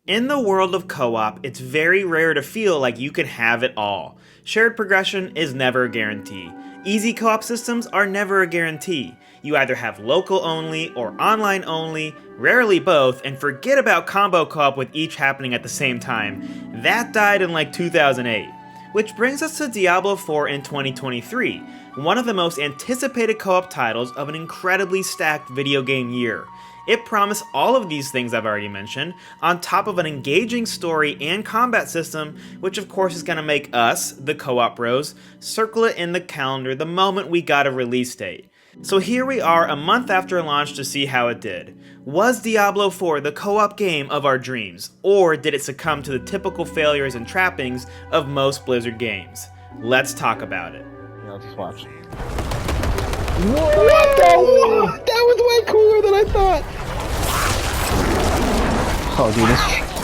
In the world of co-op, it's very rare to feel like you can have it all. Shared progression is never a guarantee. Easy co-op systems are never a guarantee. You either have local only or online only, rarely both, and forget about combo co-op with each happening at the same time. That died in like 2008. Which brings us to Diablo IV in 2023, one of the most anticipated co-op titles of an incredibly stacked video game year. It promised all of these things I've already mentioned, on top of an engaging story and combat system, which of course is going to make us, the co-op bros, circle it in the calendar the moment we got a release date. So here we are a month after launch to see how it did. Was Diablo IV the co-op game of our dreams, or did it succumb to the typical failures and trappings of most Blizzard games? Let's talk about it. Yeah, let's just watch. Whoa! What the what? That was way cooler than I thought! Oh, dude,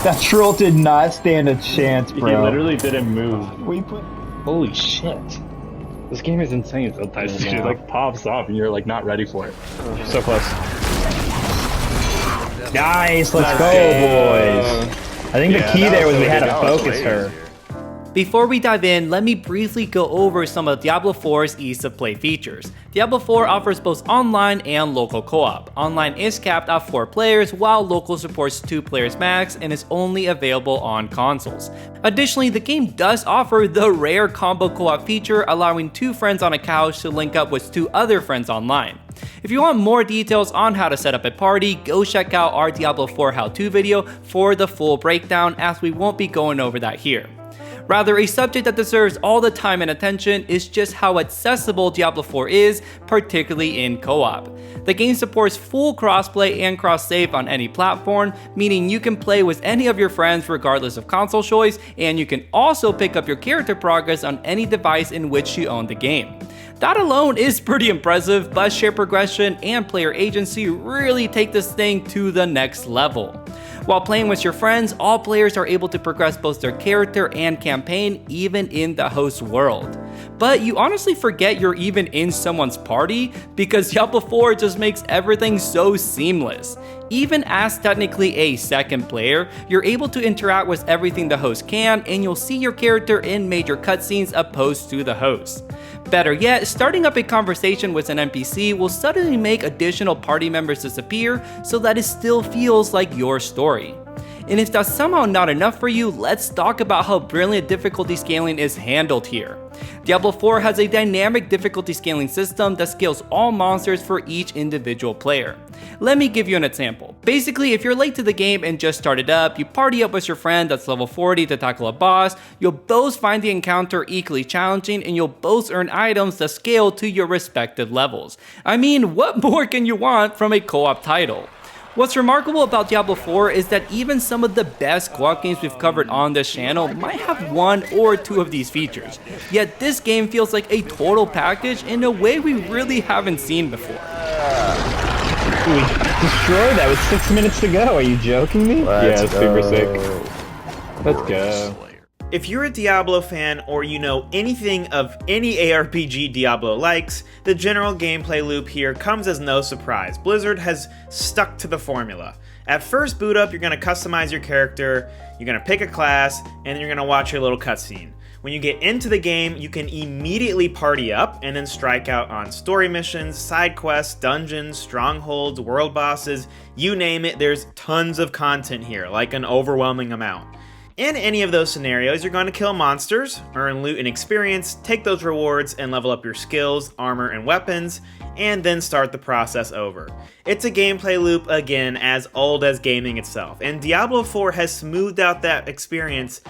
that troll did not stand a chance, bro. He literally didn't move. Holy shit. This game is insane sometimes. It just like pops off and you're like not ready for it. So close. Nice, let's go, boys. I think the key there was we had to focus her. Before we dive in, let me briefly go over some of Diablo 4's ease of play features. Diablo 4 offers both online and local co-op. Online is capped at 4 players, while local supports 2 players max and is only available on consoles. Additionally, the game does offer the rare combo co-op feature, allowing 2 friends on a couch to link up with 2 other friends online. If you want more details on how to set up a party, go check out our Diablo 4 how-to video for the full breakdown, as we won't be going over that here. Rather, a subject that deserves all the time and attention is just how accessible Diablo 4 is, particularly in co-op. The game supports full crossplay and cross-save on any platform, meaning you can play with any of your friends regardless of console choice, and you can also pick up your character progress on any device in which you own the game. That alone is pretty impressive, but shared progression and player agency really take this thing to the next level. While playing with your friends, all players are able to progress both their character and campaign, even in the host world. But you honestly forget you're even in someone's party, because Diablo 4 just makes everything so seamless. Even as technically a second player, you're able to interact with everything the host can, and you'll see your character in major cutscenes opposed to the host. Better yet, starting up a conversation with an NPC will suddenly make additional party members disappear so that it still feels like your story. And if that's somehow not enough for you, let's talk about how brilliant difficulty scaling is handled here. Diablo 4 has a dynamic difficulty scaling system that scales all monsters for each individual player. Let me give you an example. Basically, if you're late to the game and just started up, you party up with your friend that's level 40 to tackle a boss, you'll both find the encounter equally challenging, and you'll both earn items that scale to your respective levels. I mean, what more can you want from a co-op title? What's remarkable about Diablo 4 is that even some of the best co-op games we've covered on this channel might have 1 or 2 of these features, yet this game feels like a total package in a way we really haven't seen before. We destroyed that with 6 minutes to go, are you joking me? Yeah, super sick. Let's go. If you're a Diablo fan, or you know anything of any ARPG Diablo likes, the general gameplay loop here comes as no surprise. Blizzard has stuck to the formula. At first boot up, you're going to customize your character, you're going to pick a class, and then you're going to watch your little cutscene. When you get into the game, you can immediately party up and then strike out on story missions, side quests, dungeons, strongholds, world bosses, you name it. There's tons of content here, like an overwhelming amount. In any of those scenarios, you're going to kill monsters, earn loot and experience, take those rewards and level up your skills, armor, and weapons, and then start the process over. It's a gameplay loop, again, as old as gaming itself, and Diablo 4 has smoothed out that experience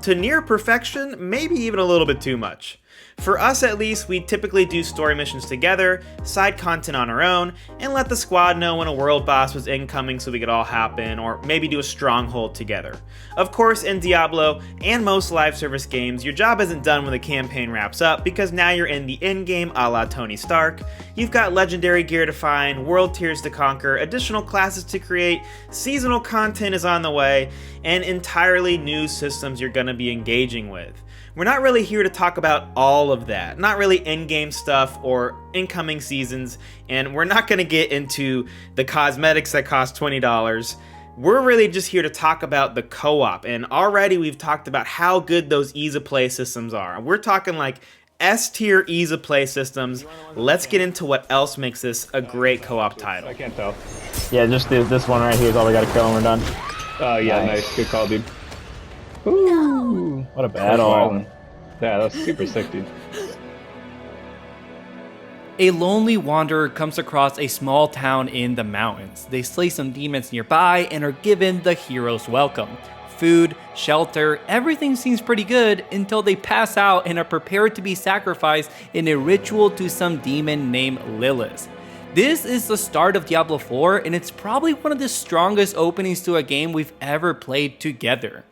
to near perfection, maybe even a little bit too much. For us at least, we typically do story missions together, side content on our own, and let the squad know when a world boss was incoming so we could all hop in, or maybe do a stronghold together. Of course, in Diablo, and most live service games, your job isn't done when the campaign wraps up, because now you're in the endgame a la Tony Stark. You've got legendary gear to find, world tiers to conquer, additional classes to create, seasonal content is on the way, and entirely new systems you're going to be engaging with. We're not really here to talk about all of that, not really in-game stuff or incoming seasons, and we're not going to get into the cosmetics that cost $20. We're really just here to talk about the co-op, and already we've talked about how good those ease of play systems are. We're talking like S-tier ease of play systems. Let's get into what else makes this a great co-op title. I can't tell. Yeah, just this one right here is all we gotta kill and we're done. Oh yeah, nice. Good call, dude. Ooh, what a battle. Yeah, that's super sick, dude. A lonely wanderer comes across a small town in the mountains. They slay some demons nearby and are given the hero's welcome. Food, shelter, everything seems pretty good until they pass out and are prepared to be sacrificed in a ritual to some demon named Lilith. This is the start of Diablo IV, and it's probably one of the strongest openings to a game we've ever played together.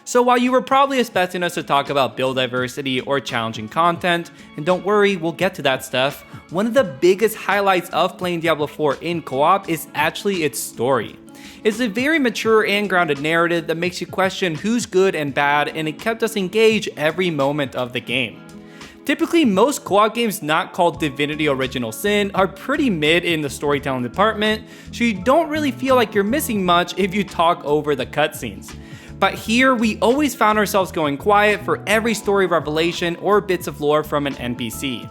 So while you were probably expecting us to talk about build diversity or challenging content, and don't worry, we'll get to that stuff, one of the biggest highlights of playing Diablo IV in co-op is actually its story. It's a very mature and grounded narrative that makes you question who's good and bad, and it kept us engaged every moment of the game. Typically, most co-op games not called Divinity Original Sin are pretty mid in the storytelling department, so you don't really feel like you're missing much if you talk over the cutscenes. But here, we always found ourselves going quiet for every story revelation or bits of lore from an NPC.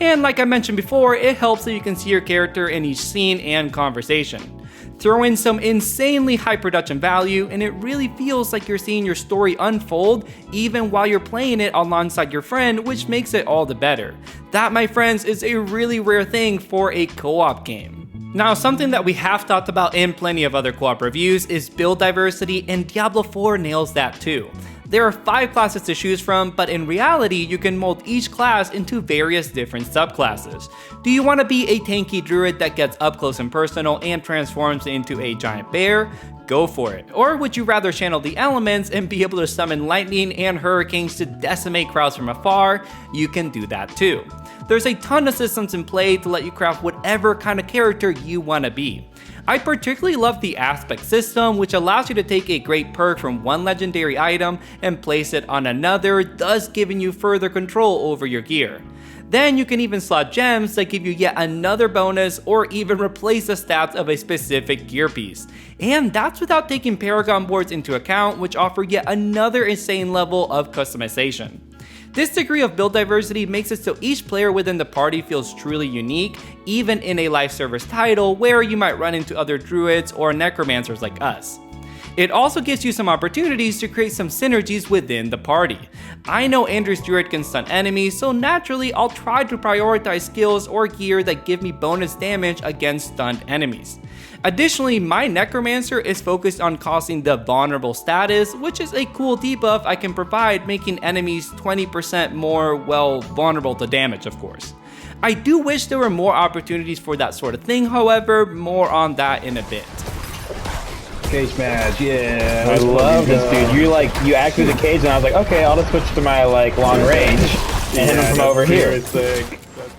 And like I mentioned before, it helps that you can see your character in each scene and conversation. Throw in some insanely high production value, and it really feels like you're seeing your story unfold even while you're playing it alongside your friend, which makes it all the better. That, my friends, is a really rare thing for a co-op game. Now, something that we have talked about in plenty of other co-op reviews is build diversity, and Diablo IV nails that too. There are 5 classes to choose from, but in reality, you can mold each class into various different subclasses. Do you want to be a tanky druid that gets up close and personal and transforms into a giant bear? Go for it. Or would you rather channel the elements and be able to summon lightning and hurricanes to decimate crowds from afar? You can do that too. There's a ton of systems in play to let you craft whatever kind of character you want to be. I particularly love the aspect system, which allows you to take a great perk from one legendary item and place it on another, thus giving you further control over your gear. Then you can even slot gems that give you yet another bonus or even replace the stats of a specific gear piece. And that's without taking Paragon boards into account, which offer yet another insane level of customization. This degree of build diversity makes it so each player within the party feels truly unique, even in a live service title where you might run into other druids or necromancers like us. It also gives you some opportunities to create some synergies within the party. I know Andrew's druid can stun enemies, so naturally I'll try to prioritize skills or gear that give me bonus damage against stunned enemies. Additionally, my necromancer is focused on causing the vulnerable status, which is a cool debuff I can provide, making enemies 20% more, well, vulnerable to damage, of course. I do wish there were more opportunities for that sort of thing, however, more on that in a bit. Cage match, yeah. I love this, dude. You activated the cage, and I was like, okay, I'll just switch to my long range and hit him from over here.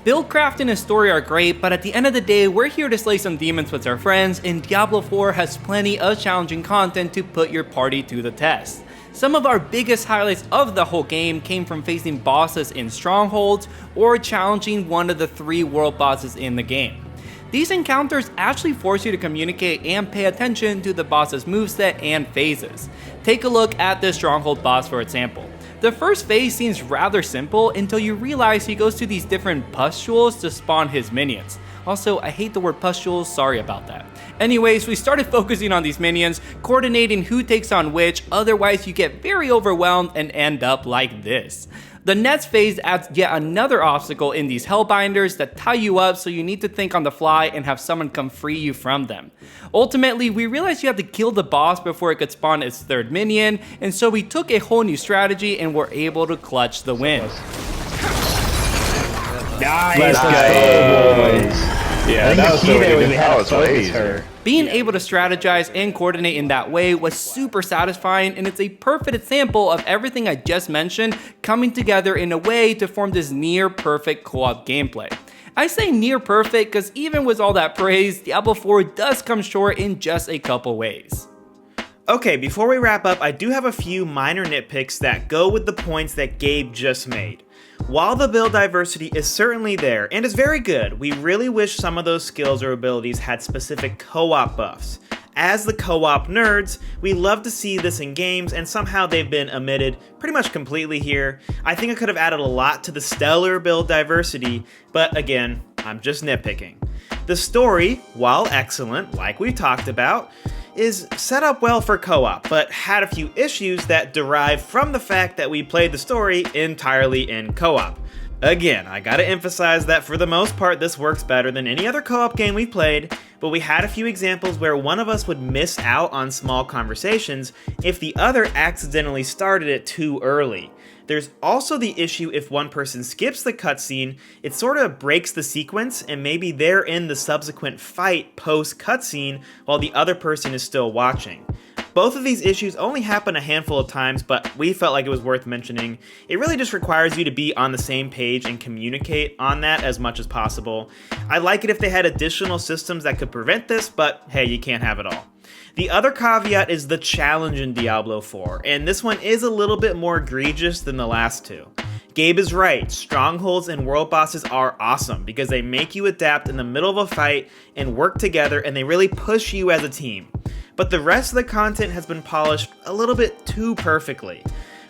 Buildcraft and his story are great, but at the end of the day, we're here to slay some demons with our friends, and Diablo IV has plenty of challenging content to put your party to the test. Some of our biggest highlights of the whole game came from facing bosses in strongholds or challenging one of the 3 world bosses in the game. These encounters actually force you to communicate and pay attention to the boss's moveset and phases. Take a look at the stronghold boss for example. The first phase seems rather simple until you realize he goes to these different pustules to spawn his minions. Also, I hate the word pustules, sorry about that. Anyways, we started focusing on these minions, coordinating who takes on which, otherwise you get very overwhelmed and end up like this. The next phase adds yet another obstacle in these hellbinders that tie you up, so you need to think on the fly and have someone come free you from them. Ultimately, we realized you have to kill the boss before it could spawn its 3rd minion, and so we took a whole new strategy and were able to clutch the win. Nice, let's go, boys. Yeah, that was so easy. Being able to strategize and coordinate in that way was super satisfying, and it's a perfect example of everything I just mentioned coming together in a way to form this near perfect co-op gameplay. I say near perfect because even with all that praise, Diablo IV does come short in just a couple ways. Okay, before we wrap up, I do have a few minor nitpicks that go with the points that Gabe just made. While the build diversity is certainly there and is very good, we really wish some of those skills or abilities had specific co-op buffs. As the co-op nerds, we love to see this in games, and somehow they've been omitted pretty much completely here. I think I could have added a lot to the stellar build diversity, but again, I'm just nitpicking. The story, while excellent, like we talked about, is set up well for co-op, but had a few issues that derive from the fact that we played the story entirely in co-op. Again, I gotta emphasize that for the most part this works better than any other co-op game we've played, but we had a few examples where one of us would miss out on small conversations if the other accidentally started it too early. There's also the issue if one person skips the cutscene, it sort of breaks the sequence and maybe they're in the subsequent fight post-cutscene while the other person is still watching. Both of these issues only happen a handful of times, but we felt like it was worth mentioning. It really just requires you to be on the same page and communicate on that as much as possible. I like it if they had additional systems that could prevent this, but hey, you can't have it all. The other caveat is the challenge in Diablo IV, and this one is a little bit more egregious than the last two. Gabe is right, strongholds and world bosses are awesome because they make you adapt in the middle of a fight and work together, and they really push you as a team. But the rest of the content has been polished a little bit too perfectly.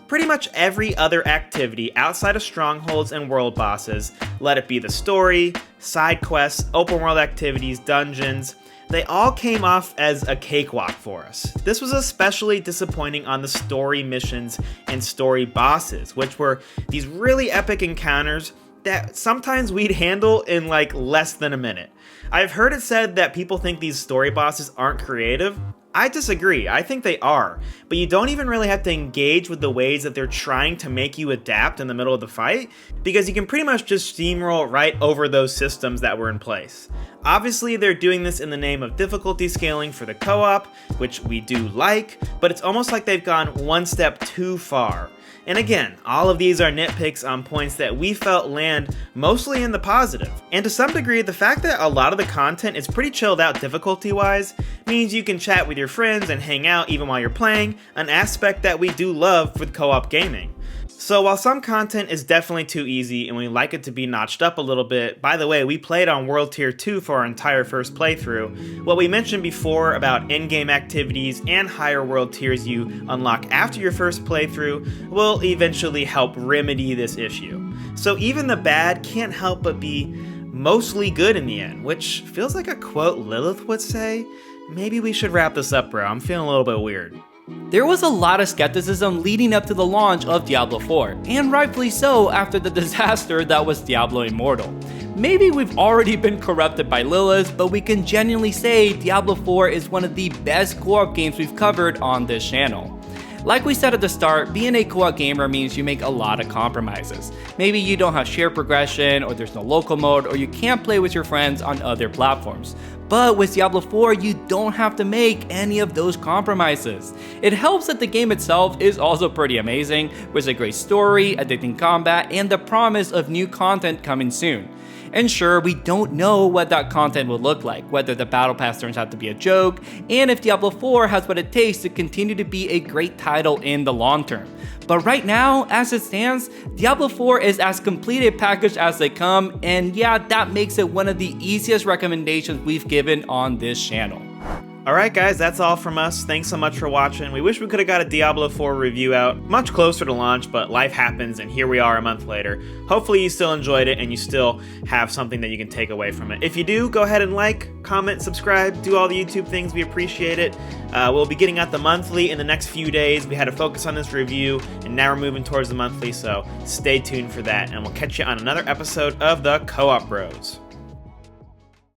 Pretty much every other activity outside of strongholds and world bosses, let it be the story, side quests, open world activities, dungeons, they all came off as a cakewalk for us. This was especially disappointing on the story missions and story bosses, which were these really epic encounters that sometimes we'd handle in like less than a minute. I've heard it said that people think these story bosses aren't creative. I disagree, I think they are, but you don't even really have to engage with the ways that they're trying to make you adapt in the middle of the fight, because you can pretty much just steamroll right over those systems that were in place. Obviously, they're doing this in the name of difficulty scaling for the co-op, which we do like, but it's almost like they've gone one step too far. And again, all of these are nitpicks on points that we felt land mostly in the positive. And to some degree, the fact that a lot of the content is pretty chilled out difficulty-wise means you can chat with your friends and hang out even while you're playing, an aspect that we do love with co-op gaming. So while some content is definitely too easy and we like it to be notched up a little bit, by the way, we played on World Tier 2 for our entire first playthrough. What we mentioned before about in-game activities and higher world tiers you unlock after your first playthrough will eventually help remedy this issue. So even the bad can't help but be mostly good in the end, which feels like a quote Lilith would say. Maybe we should wrap this up, bro. I'm feeling a little bit weird. There was a lot of skepticism leading up to the launch of Diablo IV, and rightfully so after the disaster that was Diablo Immortal. Maybe we've already been corrupted by Lilith, but we can genuinely say Diablo IV is one of the best co-op games we've covered on this channel. Like we said at the start, being a co-op gamer means you make a lot of compromises. Maybe you don't have shared progression, or there's no local mode, or you can't play with your friends on other platforms. But with Diablo IV, you don't have to make any of those compromises. It helps that the game itself is also pretty amazing, with a great story, addicting combat, and the promise of new content coming soon. And sure, we don't know what that content will look like, whether the battle pass turns out to be a joke, and if Diablo IV has what it takes to continue to be a great title in the long term. But right now, as it stands, Diablo IV is as complete a package as they come, and yeah, that makes it one of the easiest recommendations we've given on this channel. Alright guys, that's all from us. Thanks so much for watching. We wish we could have got a Diablo 4 review out much closer to launch, but life happens and here we are a month later. Hopefully you still enjoyed it and you still have something that you can take away from it. If you do, go ahead and like, comment, subscribe, do all the YouTube things. We appreciate it. We'll be getting out the monthly in the next few days. We had to focus on this review and now we're moving towards the monthly, so stay tuned for that and we'll catch you on another episode of the Co-op Bros.